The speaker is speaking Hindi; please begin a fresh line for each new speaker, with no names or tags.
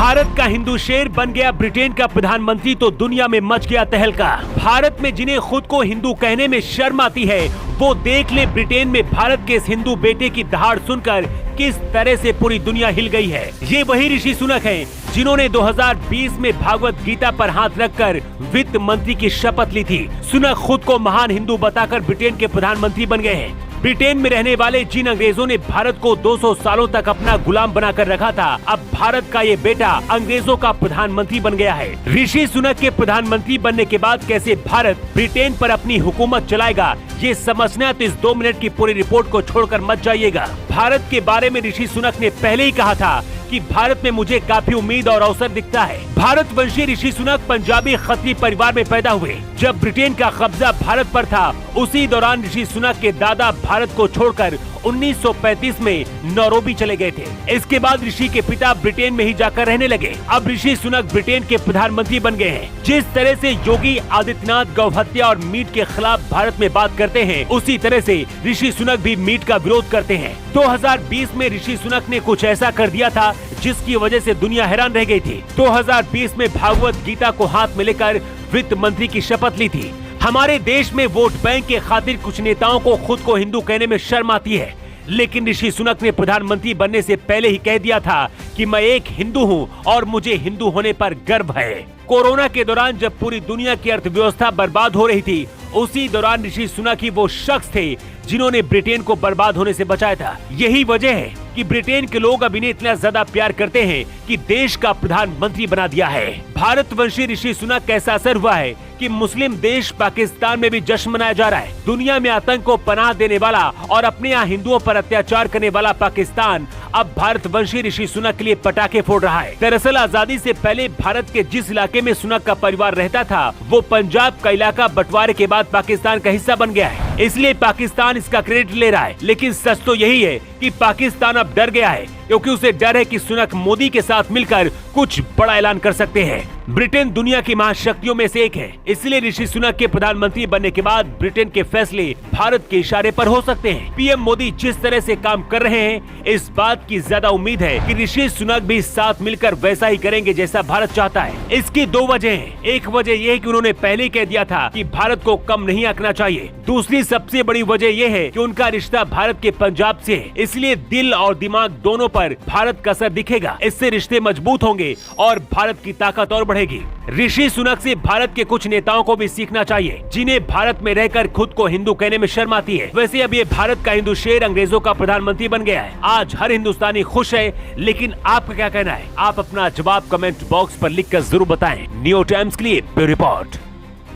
भारत का हिंदू शेर बन गया ब्रिटेन का प्रधानमंत्री तो दुनिया में मच गया तहलका। भारत में जिन्हें खुद को हिंदू कहने में शर्म आती है वो देख ले ब्रिटेन में भारत के इस हिंदू बेटे की दहाड़ सुनकर किस तरह से पूरी दुनिया हिल गई है। ये वही ऋषि सुनक हैं जिन्होंने 2020 में भागवत गीता पर हाथ रखकर वित्त मंत्री की शपथ ली थी। सुनक खुद को महान हिंदू बताकर ब्रिटेन के प्रधानमंत्री बन गए हैं। ब्रिटेन में रहने वाले जिन अंग्रेजों ने भारत को 200 सालों तक अपना गुलाम बनाकर रखा था, अब भारत का ये बेटा अंग्रेजों का प्रधानमंत्री बन गया है। ऋषि सुनक के प्रधानमंत्री बनने के बाद कैसे भारत ब्रिटेन पर अपनी हुकूमत चलाएगा, ये समझना है तो इस 2 मिनट की पूरी रिपोर्ट को छोड़कर मत जाइएगा। भारत के बारे में ऋषि सुनक ने पहले ही कहा था कि भारत में मुझे काफी उम्मीद और अवसर दिखता है। भारतवंशी ऋषि सुनक पंजाबी खत्री परिवार में पैदा हुए। जब ब्रिटेन का कब्जा भारत पर था उसी दौरान ऋषि सुनक के दादा भारत को छोड़कर 1935 में नैरोबी चले गए थे। इसके बाद ऋषि के पिता ब्रिटेन में ही जाकर रहने लगे। अब ऋषि सुनक ब्रिटेन के प्रधानमंत्री बन गए हैं। जिस तरह से योगी आदित्यनाथ गौ हत्या और मीट के खिलाफ भारत में बात करते हैं, उसी तरह से ऋषि सुनक भी मीट का विरोध करते हैं। 2020 में ऋषि सुनक ने कुछ ऐसा कर दिया था जिसकी वजह से दुनिया हैरान रह गई थी। 2020 में भागवत गीता को हाथ में लेकर वित्त मंत्री की शपथ ली थी। हमारे देश में वोट बैंक के खातिर कुछ नेताओं को खुद को हिंदू कहने में शर्म आती है, लेकिन ऋषि सुनक ने प्रधानमंत्री बनने से पहले ही कह दिया था कि मैं एक हिंदू हूं और मुझे हिंदू होने पर गर्व है। कोरोना के दौरान जब पूरी दुनिया की अर्थव्यवस्था बर्बाद हो रही थी, उसी दौरान ऋषि सुनक ही वो शख्स थे जिन्होंने ब्रिटेन को बर्बाद होने से बचाया था। यही वजह है कि ब्रिटेन के लोग अब इन्हें इतना ज्यादा प्यार करते हैं कि देश का प्रधानमंत्री बना दिया है। भारतवंशी ऋषि सुनक का ऐसा असर हुआ है कि मुस्लिम देश पाकिस्तान में भी जश्न मनाया जा रहा है। दुनिया में आतंक को पनाह देने वाला और अपने यहाँ हिंदुओं पर अत्याचार करने वाला पाकिस्तान अब भारतवंशी ऋषि सुनक के लिए पटाखे फोड़ रहा है। दरअसल आजादी से पहले भारत के जिस इलाके में सुनक का परिवार रहता था, वो पंजाब का इलाका बंटवारे के बाद पाकिस्तान का हिस्सा बन गया है, इसलिए पाकिस्तान इसका क्रेडिट ले रहा है। लेकिन सच तो यही है कि पाकिस्तान अब डर गया है, क्योंकि उसे डर है कि सुनक मोदी के साथ मिलकर कुछ बड़ा ऐलान कर सकते हैं। ब्रिटेन दुनिया की महाशक्तियों में से एक है, इसलिए ऋषि सुनक के प्रधानमंत्री बनने के बाद ब्रिटेन के फैसले भारत के इशारे पर हो सकते हैं। पीएम मोदी जिस तरह से काम कर रहे हैं, इस बात की ज्यादा उम्मीद है कि ऋषि सुनक भी साथ मिलकर वैसा ही करेंगे जैसा भारत चाहता है। इसकी 2 वजह हैं। एक वजह यह है कि उन्होंने पहले ही कह दिया था कि भारत को कम नहीं आंकना चाहिए। दूसरी सबसे बड़ी वजह यह है कि उनका रिश्ता भारत के पंजाब से है, इसलिए दिल और दिमाग दोनों पर भारत का असर दिखेगा। इससे रिश्ते मजबूत होंगे और भारत की ताकत और बढ़ेगी। ऋषि सुनक से भारत के कुछ नेताओं को भी सीखना चाहिए, जिन्हें भारत में रहकर खुद को हिंदू कहने में शर्म आती है। वैसे अब ये भारत का हिंदू शेर अंग्रेजों का प्रधानमंत्री बन गया है। आज हर हिंदुस्तानी खुश है, लेकिन आपका क्या कहना है? आप अपना जवाब कमेंट बॉक्स पर लिखकर जरूर बताएं। न्यू टाइम्स के लिए ब्यूरो रिपोर्ट।